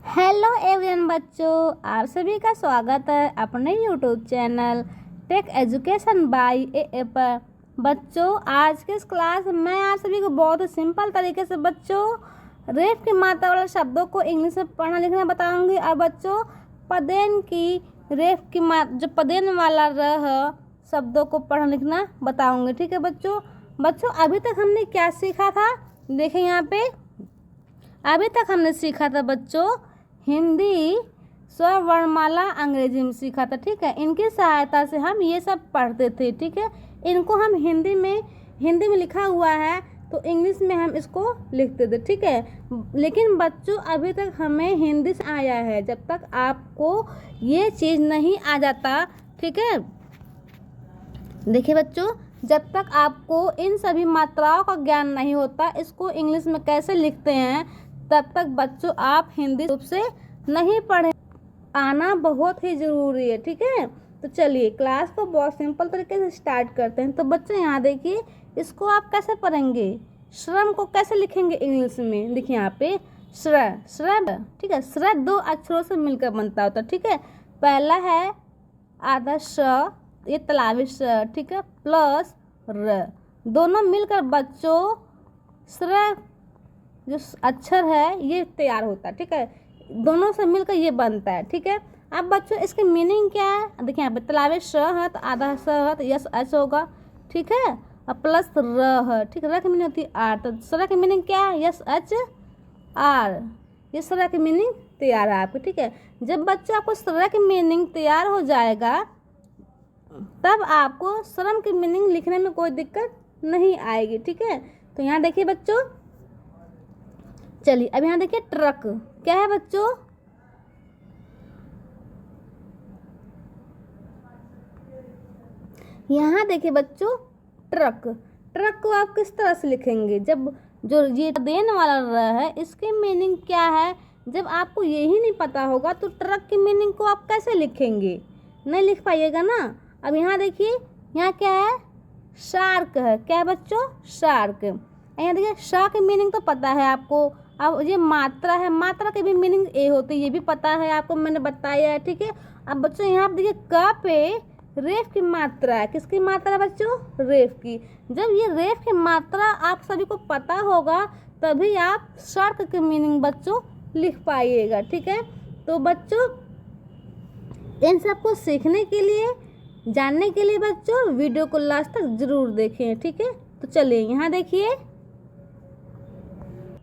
Hello everyone बच्चों, आप सभी का स्वागत है अपने YouTube channel tech education by A पर। बच्चों, आज के इस क्लास में मैं आप सभी को बहुत ही सिंपल तरीके से बच्चों रेफ की मात्रा वाले शब्दों को इंग्लिश में पढ़ना लिखना बताऊंगी। और बच्चों पदेन की रेफ की जो पदेन वाला रह शब्दों को पढ़ना लिखना बताऊंगी। ठीक है बच्चों अभी तक हमने क्या सीखा था? देखें यहाँ पे, अभी तक हमने सीखा था बच्चों हिंदी स्वर वर्णमाला अंग्रेजी में सीखा था। ठीक है, इनकी सहायता से हम ये सब पढ़ते थे। ठीक है, इनको हम हिंदी में लिखा हुआ है तो इंग्लिश में हम इसको लिखते थे। ठीक है, लेकिन बच्चों अभी तक हमें हिंदी से आया है। जब तक आपको ये चीज़ नहीं आ जाता, ठीक है, देखिए बच्चों, जब तक आपको इन सभी मात्राओं का ज्ञान नहीं होता इसको इंग्लिश में कैसे लिखते हैं, तब तक बच्चों आप हिंदी रूप से नहीं पढ़े। आना बहुत ही ज़रूरी है। ठीक है, तो चलिए क्लास को बहुत सिंपल तरीके से स्टार्ट करते हैं। तो बच्चों यहाँ देखिए, इसको आप कैसे पढ़ेंगे, श्रम को कैसे लिखेंगे इंग्लिश में। देखिए यहाँ पे श्रम, ठीक है, श्र दो अक्षरों से मिलकर बनता होता है। ठीक है, पहला है आधा श, ये तलावी श, ठीक है, प्लस र, दोनों मिलकर बच्चों श्र जो अक्षर है ये तैयार होता है। ठीक है, दोनों से मिलकर ये बनता है। ठीक है, अब बच्चों इसकी मीनिंग क्या है? देखिए यहाँ पे तलावे श है तो आधा स है तो यस एच होगा। ठीक है, और प्लस र है। ठीक है, र की मीनिंग होती है आर, तो सर की मीनिंग क्या है? यस एच आर, ये सर की मीनिंग तैयार है आपकी। ठीक है, जब बच्चों आपको सर की मीनिंग तैयार हो जाएगा तब आपको श्रम की मीनिंग लिखने में कोई दिक्कत नहीं आएगी। ठीक है, तो यहाँ देखिए बच्चों, चलिए अब यहाँ देखिए ट्रक क्या है बच्चों? यहाँ देखिए बच्चों ट्रक को आप किस तरह से लिखेंगे? जब जो ये देने वाला रहा है इसकी मीनिंग क्या है, जब आपको यही नहीं पता होगा तो ट्रक की मीनिंग को आप कैसे लिखेंगे? नहीं लिख पाइएगा ना। अब यहाँ देखिए, यहाँ क्या है? शार्क है। क्या है बच्चों? शार्क। यहाँ देखिए शा की मीनिंग तो पता है आपको। अब ये मात्रा है, मात्रा की भी मीनिंग ए होती है, ये भी पता है आपको, मैंने बताया है। ठीक है, अब बच्चों यहाँ पे देखिए क पे रेफ की मात्रा है। किसकी मात्रा है बच्चों? रेफ की। जब ये रेफ की मात्रा आप सभी को पता होगा तभी आप शार्क की मीनिंग बच्चों लिख पाइएगा। ठीक है, तो बच्चों इन सबको सीखने के लिए, जानने के लिए बच्चों वीडियो को लास्ट तक जरूर देखें। ठीक है, तो चलिए यहाँ देखिए,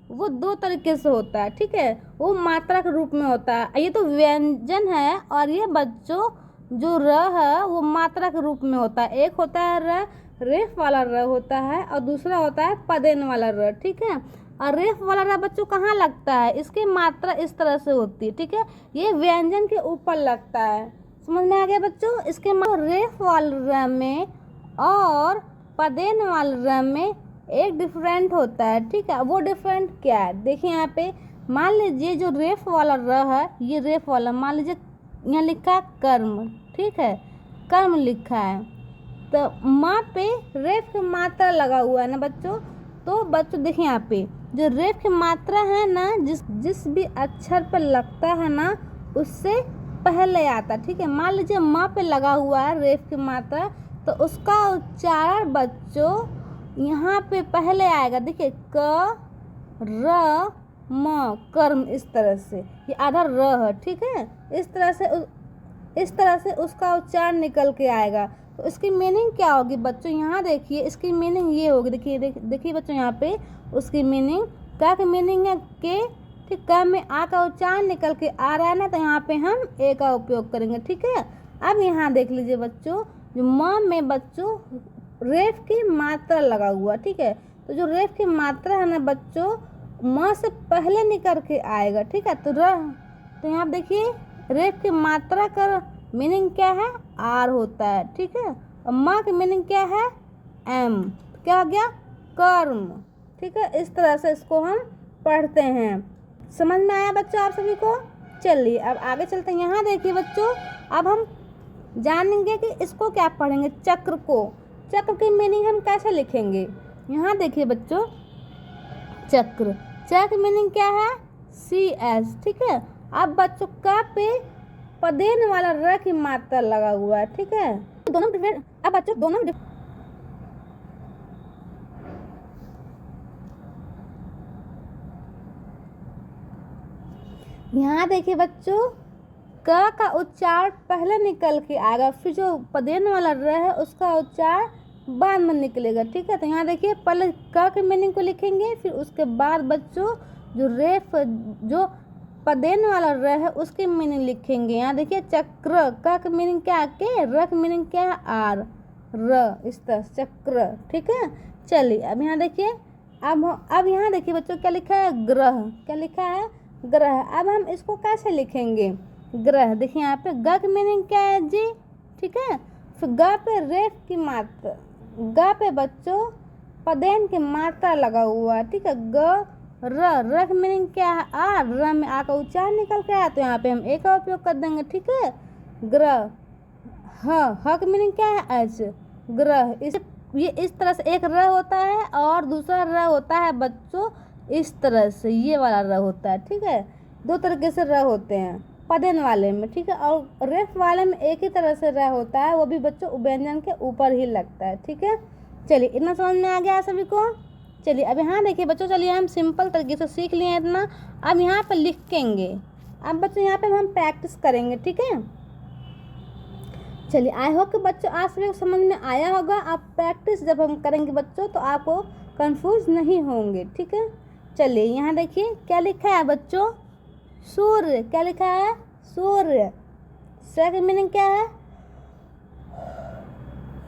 वो दो तरीके से होता है। ठीक है, वो मात्रा के रूप में होता है, ये तो व्यंजन है, और ये बच्चों जो र है वो मात्रा के रूप में होता है। एक होता है र, रेफ वाला र होता है, और दूसरा होता है पदेन वाला र। ठीक है, और रेफ वाला र बच्चों कहाँ लगता है? इसकी मात्रा इस तरह से होती है। ठीक है, ये व्यंजन के ऊपर लगता है। समझ में आ गया बच्चों? इसके रेफ वाले र में और पदेन वाले र में एक डिफरेंट होता है। ठीक है, वो डिफरेंट क्या है? देखिए यहाँ पे, मान लीजिए जो रेफ वाला र है, ये रेफ वाला, मान लीजिए यहाँ लिखा है कर्म। ठीक है, कर्म लिखा है, तो माँ पे रेफ की मात्रा लगा हुआ है ना बच्चों। तो बच्चों देखिए यहाँ पे जो रेफ की मात्रा है ना, जिस भी अक्षर पर लगता है ना उससे पहले आता। ठीक है, मान लीजिए माँ पे लगा हुआ है रेफ की मात्रा, तो उसका उच्चारण बच्चों यहाँ पे पहले आएगा। देखिए क र म, कर्म, इस तरह से, ये आधा र है। ठीक है, इस तरह से उसका उच्चारण निकल के आएगा। तो इसकी मीनिंग क्या होगी बच्चों? यहाँ देखिए, इसकी मीनिंग ये होगी। देखिए बच्चों यहाँ पे उसकी मीनिंग, क्या की मीनिंग है? के। ठीक, क में आ का उच्चारण निकल के आ रहा है ना, तो यहाँ पे हम ए का उपयोग करेंगे। ठीक है, अब यहाँ देख लीजिए बच्चों, जो म में बच्चों रेफ की मात्रा लगा हुआ। ठीक है, तो जो रेफ की मात्रा है ना बच्चों म से पहले निकल के आएगा। ठीक है, तो यहाँ देखिए रेफ की मात्रा का मीनिंग क्या है? आर होता है। ठीक है, और म की मीनिंग क्या है? एम। क्या हो गया? कर्म। ठीक है, इस तरह से इसको हम पढ़ते हैं। समझ में आया बच्चों आप सभी को? चलिए अब आगे चलते हैं। यहाँ देखिए बच्चों, अब हम जानेंगे कि इसको क्या पढ़ेंगे, चक्र को। चक्र की मीनिंग हम कैसे लिखेंगे? यहाँ देखिए बच्चों, चक्र की मीनिंग क्या है? C S. ठीक है, अब बच्चों का पे पदेन वाला र की मात्रा लगा हुआ है, ठीक है। दोनों डिफरेंट, अब बच्चों दोनों यहाँ देखिए बच्चों, क का उच्चार पहले निकल के आएगा, फिर जो पदेन वाला र है उसका उच्चार बाद में निकलेगा, ठीक है। तो यहाँ देखिए पहले क के मीनिंग को लिखेंगे, फिर उसके बाद बच्चों जो रेफ जो पदेन वाला र है उसकी मीनिंग लिखेंगे। यहाँ देखिए चक्र, क का मीनिंग क्या है के, र का मीनिंग क्या है आर, र, इस तरह चक्र, ठीक है। चलिए अब यहाँ देखिए, अब यहाँ देखिए बच्चों क्या लिखा है, ग्रह, क्या लिखा है, ग्रह। अब हम इसको कैसे लिखेंगे, ग्रह। देखिए यहाँ पे ग का मीनिंग क्या है जी, ठीक है। फिर ग पे रेफ की मात्रा, ग पे बच्चों पदेन की मात्रा लगा हुआ है, ठीक है। ग र का मीनिंग क्या है आ, र में आ का उच्चार निकल के आया तो यहाँ पे हम ए का उपयोग कर देंगे, ठीक है। ग्रह, ह का मीनिंग क्या है एच, ग्रह। ये इस तरह से एक र होता है और दूसरा र होता है बच्चों इस तरह से, ये वाला र होता है, ठीक है। दो तरीके से र होते हैं पदेन वाले में, ठीक है, और रेफ वाले में एक ही तरह से र होता है, वो भी बच्चों व्यंजन के ऊपर ही लगता है, ठीक है। चलिए इतना समझ में आ गया सभी को। चलिए अब यहाँ देखिए बच्चों, चलिए हम सिंपल तरीके से सीख लिए इतना। अब यहाँ पर लिखेंगे, अब बच्चों यहाँ पे हम प्रैक्टिस करेंगे, ठीक है। चलिए आई होप कि बच्चों आज सभी को समझ में आया होगा। आप प्रैक्टिस जब हम करेंगे बच्चों तो आपको कंफ्यूज नहीं होंगे, ठीक है। चलिए यहाँ देखिए क्या लिखा है बच्चों, सूर्य, क्या लिखा है, सूर्य। स का मीनिंग क्या है,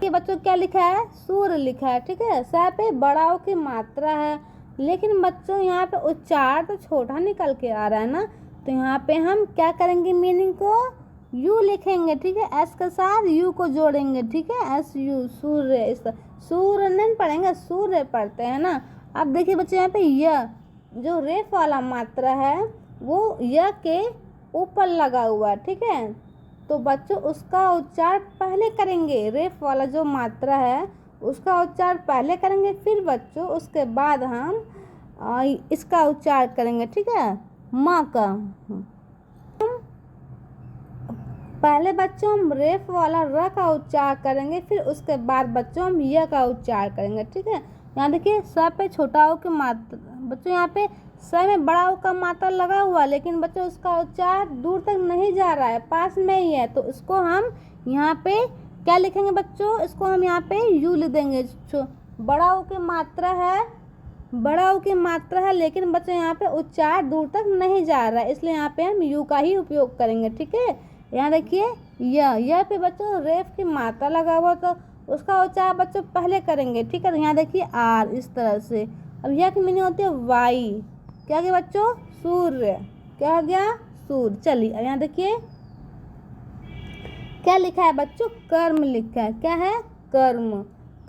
ये बच्चों क्या लिखा है, सूर्य लिखा है, ठीक है। स पे बड़ाओ की मात्रा है, लेकिन बच्चों यहाँ पे उच्चार तो छोटा निकल के आ रहा है ना, तो यहाँ पे हम क्या करेंगे, मीनिंग को यू लिखेंगे, ठीक है। एस के साथ यू को जोड़ेंगे, ठीक है, एस यू, सूर्य। इस सूर्य नहीं पढ़ेंगे, सूर्य पढ़ते हैं ना। अब देखिए बच्चों यहाँ पे य जो रेफ वाला मात्रा है वो य के ऊपर लगा हुआ है, ठीक है। तो बच्चों उसका उच्चार पहले करेंगे, रेफ वाला जो मात्रा है उसका उच्चार पहले करेंगे, फिर बच्चों उसके बाद हम इसका उच्चार करेंगे, ठीक है, माँ का। पहले बच्चों हम रेफ वाला र का उच्चार करेंगे, फिर उसके बाद बच्चों हम य का उच्चार करेंगे, ठीक है। यहाँ देखिए स पे छोटा ओ की मात्रा, बच्चों यहाँ पे स में बड़ा ओ का मात्रा लगा हुआ, लेकिन बच्चों उसका उच्चार दूर तक नहीं जा रहा है, पास में ही है, तो इसको हम यहाँ पे क्या लिखेंगे बच्चों, इसको हम यहाँ पे यू लिख देंगे। बड़ा ओ की मात्रा है, बड़ा ओ की मात्रा है, लेकिन बच्चों यहाँ पे उच्चार दूर तक नहीं जा रहा है, इसलिए यहाँ पे हम यू का ही उपयोग करेंगे, ठीक है। यहाँ देखिए यह पे बच्चों रेफ की मात्रा लगा हुआ, तो उसका उच्चार बच्चों पहले करेंगे, ठीक है। तो यहाँ देखिए आर, इस तरह से। अब यह की मीनिंग होती है वाई, क्या गया बच्चों, सूर्य, क्या हो गया, सूर्य। चलिए अब यहाँ देखिए क्या लिखा है बच्चों, कर्म लिखा है, क्या है, कर्म।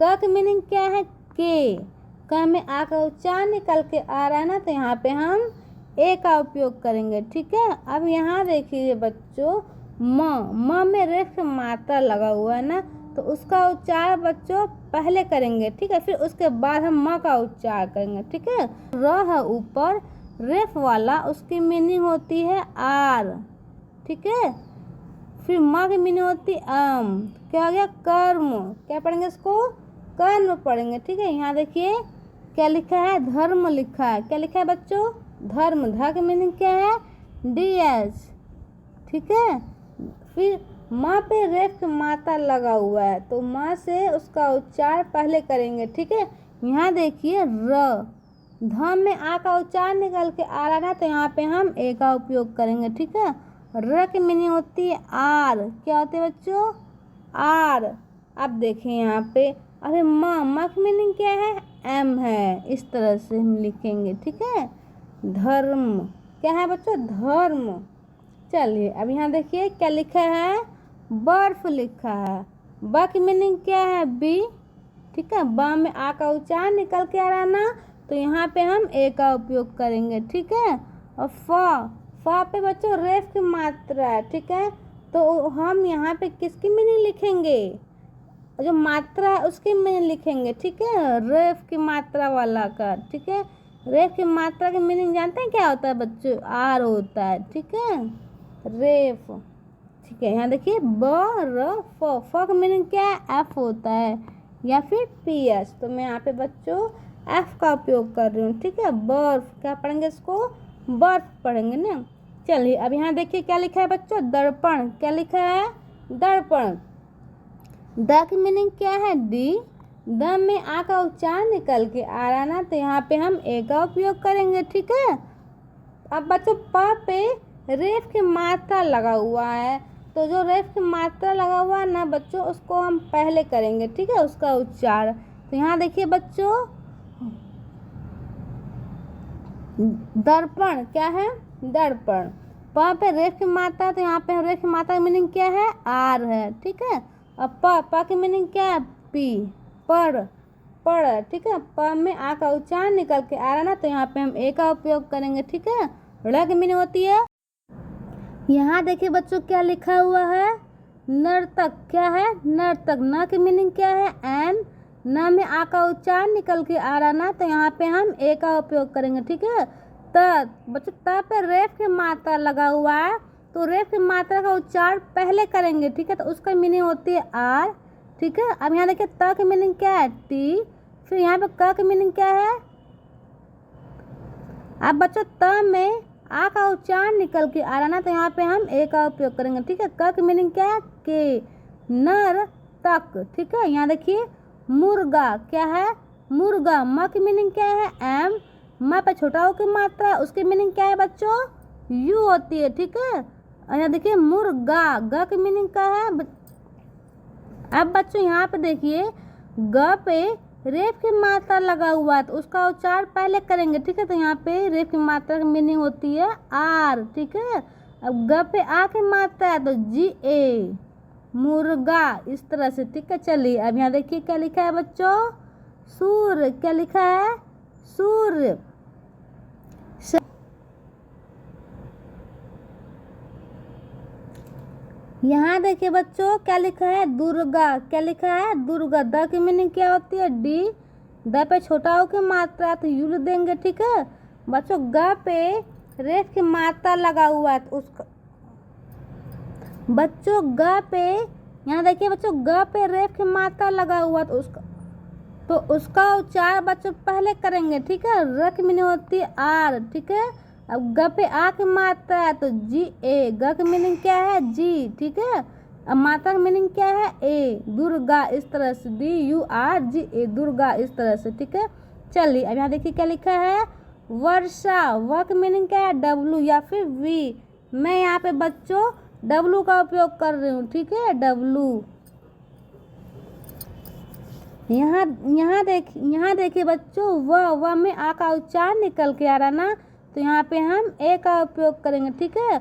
क की मीनिंग क्या है, के। क में आ का उच्चार निकल के आ रहा है ना, तो यहाँ पे हम ए का उपयोग करेंगे, ठीक है। अब यहाँ देखिए बच्चों म में रेफ की मात्रा लगा हुआ है ना, तो उसका उच्चार बच्चों पहले करेंगे, ठीक है, फिर उसके बाद हम म का उच्चार करेंगे, ठीक है। र है ऊपर रेफ वाला, उसकी मीनिंग होती है आर, ठीक है। फिर म की मीनिंग होती अम, क्या हो गया, कर्म। क्या पढ़ेंगे इसको, कर्म पढ़ेंगे, ठीक है। यहाँ देखिए क्या लिखा है, धर्म लिखा है, क्या लिखा है बच्चों, धर्म। ध की मीनिंग क्या है, डी एच, ठीक है। फिर माँ पे रेफ की मात्रा लगा हुआ है, तो माँ से उसका उच्चार पहले करेंगे, ठीक है। यहाँ देखिए र, ध में आ का उच्चार निकल के आ रहा है, तो यहाँ पे हम ए का उपयोग करेंगे, ठीक है। र की मीनिंग होती है आर, क्या होती है बच्चों, आर। अब देखिए यहाँ पे अभी म की मीनिंग क्या है, एम है, इस तरह से हम लिखेंगे, ठीक है। धर्म, क्या है बच्चों, धर्म। चलिए अब यहाँ देखिए क्या लिखा है, बर्फ लिखा है। ब की मीनिंग क्या है, बी, ठीक है। ब में आ का उच्चार निकल के आ रहा ना, तो यहाँ पे हम ए का उपयोग करेंगे, ठीक है। और फ पे बच्चों रेफ की मात्रा है, ठीक है, तो हम यहाँ पे किसकी मीनिंग लिखेंगे, जो मात्रा है उसकी मीनिंग लिखेंगे, ठीक है, रेफ की मात्रा वाला का, ठीक है। रेफ की मात्रा की मीनिंग जानते हैं क्या होता है बच्चों? आर होता है, ठीक है, रेफ। ठीक है, यहाँ देखिए ब र फ का मीनिंग क्या है? एफ होता है या फिर पी एस। तो मैं यहाँ पे बच्चों एफ का उपयोग कर रही हूँ, ठीक है। बर्फ, क्या पढ़ेंगे इसको? बर्फ पढ़ेंगे ना। चलिए अब यहाँ देखिए क्या लिखा है बच्चों? दर्पण। क्या लिखा है? दर्पण। द की मीनिंग क्या है? डी। द में आ का उच्चारण निकल के आ रहा ना, तो यहाँ पे हम ए का उपयोग करेंगे, ठीक है। अब बच्चों प पे रेफ की मात्रा लगा हुआ है, तो जो रेफ की मात्रा लगा हुआ है ना बच्चों, उसको हम पहले करेंगे, ठीक है, उसका उच्चारण। तो यहाँ देखिए बच्चों दर्पण, क्या है? दर्पण। प पे रेफ की मात्रा, तो यहाँ पे रेफ की मात्रा की मीनिंग क्या है? आर है, ठीक है। अब प की मीनिंग क्या है? पी, पढ़, पढ़, ठीक है। प में आ का उच्चारण निकल के आ रहा ना, तो यहाँ पे हम ए का उपयोग करेंगे, ठीक है। ड़ की मीनिंग होती है, यहाँ देखिए बच्चों क्या लिखा हुआ है? नर्तक। क्या है? नर्तक। न की मीनिंग क्या है? एन। न में आ का उच्चारण निकल के आ रहा ना, तो यहाँ पे हम ए का उपयोग करेंगे, ठीक है। त बच्चों त पे रेफ की मात्रा लगा हुआ है, तो रेफ की मात्रा का उच्चारण पहले करेंगे, ठीक है। तो उसका मीनिंग होती है आर, ठीक है। अब यहाँ देखिए त की मीनिंग क्या है? टी। फिर यहाँ पे क की मीनिंग क्या है? अब बच्चों त में आ का उच्चारण निकल के आ रहा ना, तो यहाँ पे हम ए का उपयोग करेंगे, ठीक है। क की मीनिंग क्या है? के। नर तक, ठीक है। यहाँ देखिए मुर्गा। क्या है? मुर्गा। म की मीनिंग क्या है? एम। म पे छोटा ओ की मात्रा, उसकी मीनिंग क्या है बच्चों? यू होती है, ठीक है। और यहाँ देखिए मुर्गा। ग की मीनिंग क्या है? अब बच्चों यहाँ पे देखिए ग पे रेफ की मात्रा लगा हुआ है, तो उसका उच्चारण पहले करेंगे, ठीक है। तो यहाँ पे रेफ की मात्रा की मीनिंग होती है आर, ठीक है। अब ग पे आ की मात्रा है, तो जी ए, मुर्गा, इस तरह से, ठीक है। चलिए अब यहाँ देखिए क्या लिखा है बच्चों? सूर्य। क्या लिखा है? सूर्य। यहाँ देखिए बच्चों क्या लिखा है? दुर्गा। क्या लिखा है? दुर्गा। द की मीनिंग क्या होती है? डी। द पे छोटा ओ की मात्रा, तो यू देंगे, ठीक है। बच्चों ग पे रेफ की मात्रा लगा हुआ है, तो उसका बच्चों ग पे, यहाँ देखिए बच्चों ग पे रेफ की मात्रा लगा हुआ है, तो उसका उच्चारण बच्चों पहले करेंगे, ठीक है। र की मीनिंग होती है आर, ठीक है। अब ग पे आ की मात्रा है, तो जी ए। ग की मीनिंग क्या है? जी, ठीक है। अब मात्रा की मीनिंग क्या है? ए। दुर्गा, इस तरह से, डी यू आर जी ए, दुर्गा, इस तरह से, ठीक है। चलिए अब यहाँ देखिए क्या लिखा है? वर्षा। व की मीनिंग क्या है? डब्लू या फिर वी। मैं यहाँ पे बच्चों डब्लू का उपयोग कर रही हूँ, ठीक है, डब्लू। यहाँ देखिए बच्चों व में आ का उच्चारण निकल के आ रहा ना, तो यहाँ पे हम ए का उपयोग करेंगे, ठीक है।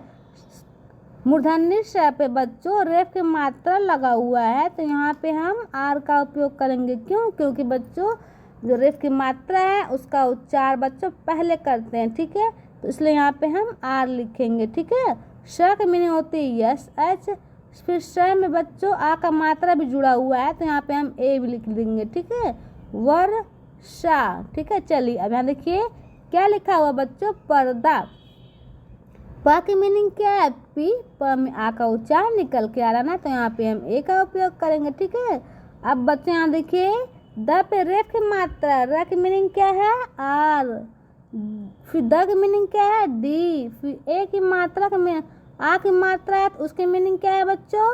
मूर्धन्य श पे बच्चों रेफ की मात्रा लगा हुआ है, तो यहाँ पे हम आर का उपयोग करेंगे। क्यों? क्योंकि बच्चों जो रेफ की मात्रा है उसका उच्चार बच्चों पहले करते हैं, ठीक है। तो इसलिए यहाँ पे हम आर लिखेंगे, ठीक है। श की मीनिंग होती है यस, एच। फिर श में बच्चों आ का मात्रा भी जुड़ा हुआ है, तो यहाँ पे हम ए भी लिख देंगे, ठीक है। वर्षा, ठीक है। चलिए अब यहाँ देखिए क्या लिखा हुआ बच्चों? पर्दा। प की मीनिंग क्या है? पी। प में आ का उच्चारण निकल के आ रहा ना, तो यहाँ पे हम ए का उपयोग करेंगे, ठीक है। अब बच्चे यहाँ देखिए द पे रेफ की मात्रा, र की मीनिंग क्या है? आर। फिर द की मीनिंग क्या है? डी। फिर ए की मात्रा का आ की मात्रा है, तो उसकी मीनिंग क्या है बच्चों?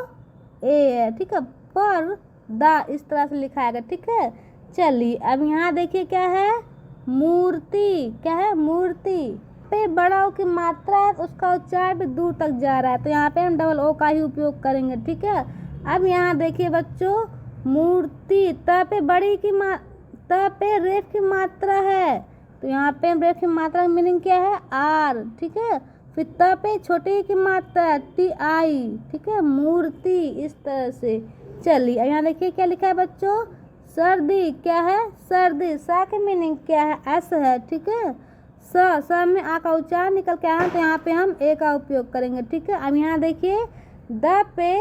ए है, ठीक है। पर द, इस तरह से लिखा है, ठीक है। चलिए अब यहाँ देखिए क्या है? मूर्ति। क्या है? मूर्ति। पे बड़ा ओ की मात्रा है, तो उसका उच्चारण भी दूर तक जा रहा है, तो यहाँ पे हम डबल ओ का ही उपयोग करेंगे, ठीक है। अब यहाँ देखिए बच्चों मूर्ति। त पे बड़ी की त पे रेफ की मात्रा है, तो यहाँ पे रेफ की मात्रा का मीनिंग क्या है? आर, ठीक है। फिर त पे छोटी की मात्रा टी आई, ठीक है, मूर्ति, इस तरह से। चलिए यहाँ देखिए क्या लिखा है बच्चों? सर्दी। क्या है? सर्दी। सा की मीनिंग क्या है? एस है, ठीक है। स में आ का उच्चारण निकल के आया, तो यहाँ पे हम ए का उपयोग करेंगे, ठीक है। अब यहाँ देखिए द पे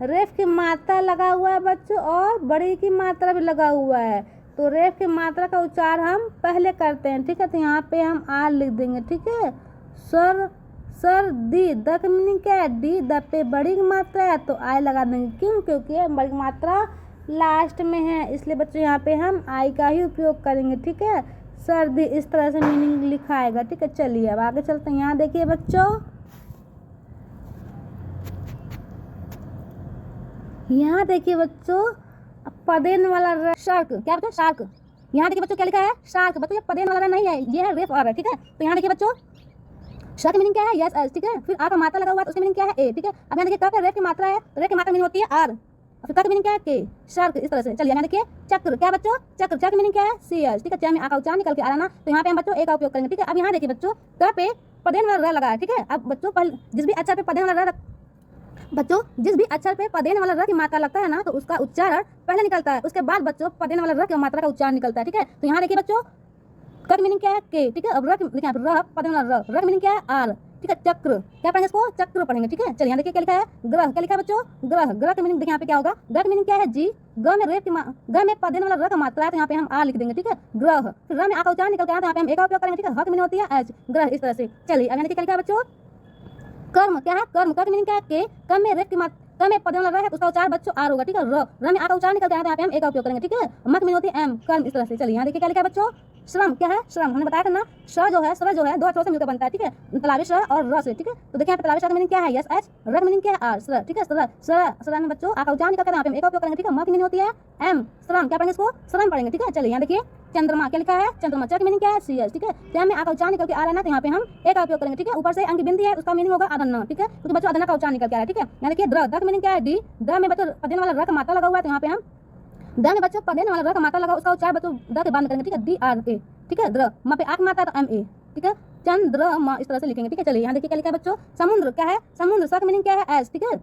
रेफ की मात्रा लगा हुआ है बच्चों, और बड़ी की मात्रा भी लगा हुआ है, तो तो रेफ की मात्रा का उच्चार हम पहले करते हैं, ठीक है। तो यहाँ पे हम आर लिख देंगे, ठीक है। सर दी, द का मीनिंग क्या है, डी, द पे बड़ी मात्रा है तो आई लगा देंगे, क्यों, क्योंकि बड़ी मात्रा लास्ट में है, इसलिए बच्चों यहाँ पे हम आई का ही उपयोग करेंगे, ठीक है। सर्दी, इस तरह से मीनिंग लिखा आएगा, ठीक है। चलिए अब आगे चलते हैं। यहाँ देखिए बच्चों, यहाँ देखिए बच्चों, पदेन वाला शार्क, क्या बच्चों, शार्क। यहाँ देखिए बच्चों क्या लिखा है, शार्क। बच्चों ये पदेन वाला नहीं है, ये है रेफ और, ठीक है। तो यहाँ देखिए बच्चों, शार्क मीनिंग क्या है, यस एस, ठीक है। फिर आ का मात्रा लगा हुआ है तो उसकी मीनिंग क्या है, ए, ठीक है। अब यहाँ देखिए रेफ की मात्रा है तो रेफ की मात्रा मीनिंग होती है आर, फिर का मीनिंग क्या है, के, शार्क, इस तरह से। चलिए यहाँ देखिए चक्र, क्या बच्चों, चक्र मीनिंग क्या है, सी एस, ठीक है। चाहे में आ का उच्चारण निकल के आ रहा ना, तो यहाँ पे हम बच्चों ए का उपयोग करेंगे, ठीक है। अब यहाँ देखिए बच्चों, क पे पदेन वाला र लगा है, ठीक है। अब बच्चों जिस भी अक्षर पे पदेन वाला र, बच्चों जिस भी अक्षर पे पदेन वाला र की मात्रा लगता है ना, तो उसका उच्चारण पहले निकलता है, उसके बाद बच्चों पदेन वाला र की मात्रा का उच्चारण निकलता है, ठीक है। तो यहाँ देखिए बच्चों, क मीनिंग क्या है, के, ठीक है। अब र पदेन वाला र मीनिंग क्या है, आर, ठीक है। चक्र, क्या पढ़ेंगे इसको, चक्र पढ़ेंगे, ठीक है। चलिए यहाँ देखिए क्या लिखा है, ग्रह, क्या लिखा है बच्चों, ग्रह का मीनिंग देखिए यहाँ पे क्या होगा, ग्रह का मीनिंग क्या है, जी, ग में रेफ की ग में पदेन वाला र का मात्रा है तो यहाँ पे हम आ लिख देंगे, ठीक है। ग्रह, फिर र में आ का उच्चारण निकल के आया तो यहाँ पे हम ए का उपयोग करेंगे, ठीक है। ह की मीनिंग होती है एच, ग्रह, इस तरह से। चलिए अब यहाँ देखिए क्या लिखा है बच्चों, कर्म, क्या है, कर्म, का मीनिंग क्या है, के, कम में रेफ की मात्रा में पदेन वाला र है तो उसका उच्चारण बच्चों आर होगा, ठीक है। र में आ का उच्चारण निकल के आया तो यहाँ पे हम ए का उपयोग करेंगे, ठीक है। म की मीनिंग होती है एम, कर्म, इस तरह से। चलिए यहाँ देखिए क्या लिखा है बच्चों, श्रम, क्या है, श्रम, हमने बताया था ना, स्वर जो है दो अक्षरों से मिलकर बनता है, ठीक है। तलावी स्वर और र से, ठीक है। तो देखिए यहाँ पे तलावी स्वर का मीनिंग क्या है, यस एच, र का मीनिंग क्या है, आर, स्र, ठीक है। स्र में बच्चों आ का उच्चारण निकल कर यहाँ पे हम ए का उपयोग करेंगे, ठीक है। म की मीनिंग होती है एम, श्रम, क्या पढ़ेंगे इसको, श्रम पढ़ेंगे, ठीक है। चलिए यहाँ देखिए चंद्रमा, क्या लिखा है, चंद्रमा, च की मीनिंग क्या है, सी एच, ठीक है। जहाँ में आ का उच्चारण निकल के आ रहा है ना, तो यहाँ पे हम ए का उपयोग करेंगे, ठीक है। ऊपर से अंक की बिंदी है, उसका मीनिंग होगा अदन्न, ठीक है, क्योंकि बच्चों अदन्न का उच्चारण निकल के आ रहा है, ठीक है। यहाँ देखिए द का मीनिंग क्या है, डी, द में बच्चों पदेन वाला र का मात्रा लगा हुआ है तो यहाँ पे हम द में बच्चों पदेन वाला र का मात्रा लगा, उसका उच्चारण बच्चों द के बाद करेंगे, ठीक है, डी आर ए, ठीक है। द्र, म पे आ की मात्रा तो एम ए, ठीक है। चंद्रमा, इस तरह से लिखेंगे, ठीक है। चलिए यहाँ देखिए क्या लिखा है बच्चों, समुद्र, क्या है, समुद्र, स का मीनिंग क्या है, एस, ठीक है।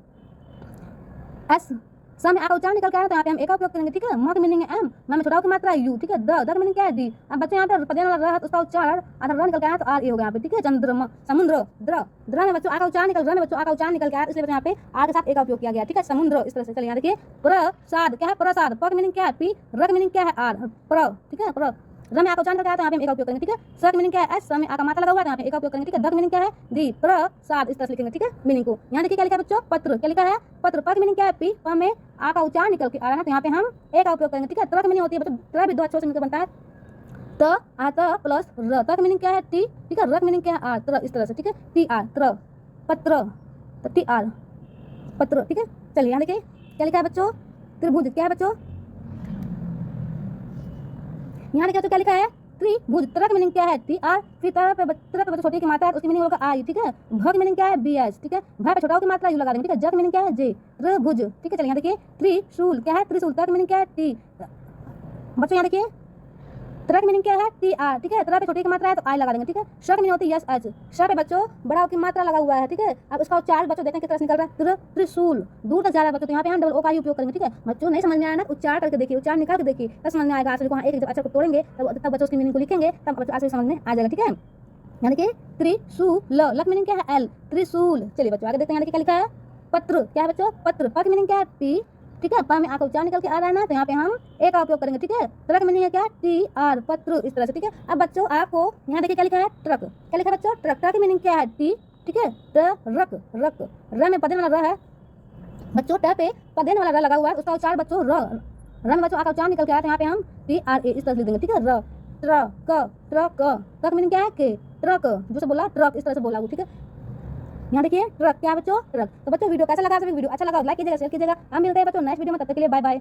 एस, स में आ का उच्चारण निकल के आ रहा है तो यहाँ पे हम ए का उपयोग करेंगे, ठीक है। म की मीनिंग है एम, म में छोटा की मात्रा है यू, ठीक है। द का मीनिंग क्या है, डी। अब बच्चों यहाँ पे पदेन वाला र, उसका उच्चारण आधा र निकल के आया तो आर ए होगा यहाँ पे, ठीक है। चंद्रमा, समुद्र, द्र में बच्चों आ का उच्चारण निकल, र में बच्चों आ का उच्चारण निकल के आया, इसलिए यहाँ पे आ के साथ ए का उपयोग किया गया, ठीक है। समुद्र, इस तरह से। चलिए यहाँ देखिए प्रसाद, क्या है, प्रसाद, प की मीनिंग क्या है, पी, र की मीनिंग क्या है, आर, ठीक है। र में आ का उच्चारण करके आया तो यहाँ पे हम ए का उपयोग करेंगे, ठीक है। स की मीनिंग क्या है, एस, स में आ का मात्रा लगा हुआ है तो यहाँ पे ए का उपयोग करेंगे, ठीक है। द की मीनिंग क्या है, दी, प्रसाद, इस तरह से लिखेंगे, ठीक है, मीनिंग को। यहाँ देखिए क्या लिखा है बच्चों, पत्र, क्या लिखा है, पत्र, प की मीनिंग क्या है, पी, प में आ का उच्चारण निकल के आ रहा है तो यहाँ पे हम ए का उपयोग करेंगे, ठीक है। त्र की मीनिंग होती है बच्चों, त्र भी दो अक्षरों से मिलकर बनता है, त, आ, त प्लस र, त की मीनिंग क्या है, टी, ठीक है। र की मीनिंग क्या है, आर, त्र, इस तरह से, ठीक है। टी आर, त्र, पत्र, टी आर, पत्र, ठीक है। चलिए यहाँ देखिए क्या लिखा है बच्चों, त्रिभुज, क्या है बच्चों, यहाँ देखिए बच्चों क्या लिखा है, त्रिभुज, त्र की मीनिंग क्या है, टी आर, फिर त्र पे बच्चों छोटी की मात्रा है उसकी मीनिंग होगा आई, ठीक है। भ की मीनिंग क्या है, बी एच, ठीक है। भ पे छोटा की मात्रा यू लगा देंगे, ठीक है। ज की मीनिंग क्या है, जे, त्रिभुज, ठीक है। चलिए यहाँ देखिए त्रिशूल, क्या है, त्रिशूल, त्र की मीनिंग क्या है, टी, बच्चों यहाँ देखिए त्र की मीनिंग क्या है, टी आर, ठीक है। त्र पे छोटी की मात्रा है तो आई लगा देंगे, ठीक है। श की मीनिंग होती है यस एच, श पे बच्चों बड़ा की मात्रा लगा हुआ है, ठीक है। अब उसका उच्चारण बच्चों देखें किस तरह से निकल रहा है, त्रिशूल, दूर तक जा रहा है बच्चों, तो यहाँ पे हम डबल ओ का ही उपयोग करेंगे, ठीक है। बच्चों नहीं समझ में आया ना, उच्चारण करके देखिए, उच्चारण निकाल के देखिए, तब समझ में आएगा। आप वहाँ एक अक्षर को तोड़ेंगे तब बच्चों उसकी मीनिंग को लिखेंगे, तब बच्चों आपसे समझ में आ जाएगा, ठीक है। यहाँ देखिए त्रिशूल, ल की मीनिंग क्या है, एल, त्रिशूल। चलिए बच्चों आगे देखते हैं, यहाँ देखिए क्या लिखा है, पत्र, क्या है बच्चों, पत्र, प की मीनिंग क्या है, पी, ठीक है। प में आ का उच्चारण निकल के आ रहा है ना, तो यहाँ पे हम ए का उपयोग करेंगे, ठीक है। त्र की मीनिंग है क्या, टी आर, पत्र, इस तरह से, ठीक है। अब बच्चों आपको यहाँ देखिए क्या लिखा है, ट्रक, क्या लिखा है बच्चों, ट्रक, ट्रक की मीनिंग क्या है, टी, ठीक है। रक, र में पदेन वाला र है बच्चों, ट पे पदेन वाला र लगा हुआ है, उसका उच्चारण बच्चों र में बच्चों आ का उच्चारण निकल के आया तो यहाँ पे हम टी आर ए इस तरह से लिख देंगे, ठीक है। र, ट्रक की मीनिंग क्या है, के, ट्रक, जो से बोला ट्रक, इस तरह से बोला, ठीक है। यहाँ देखिए ट्रक, क्या बच्चों, ट्रक। तो बच्चों वीडियो कैसा लगा, सभी वीडियो अच्छा लगा लाइक कीजिएगा, शेयर कीजिएगा। हम मिलते हैं बच्चों नेक्स्ट वीडियो में, तब तक के लिए बाय बाय।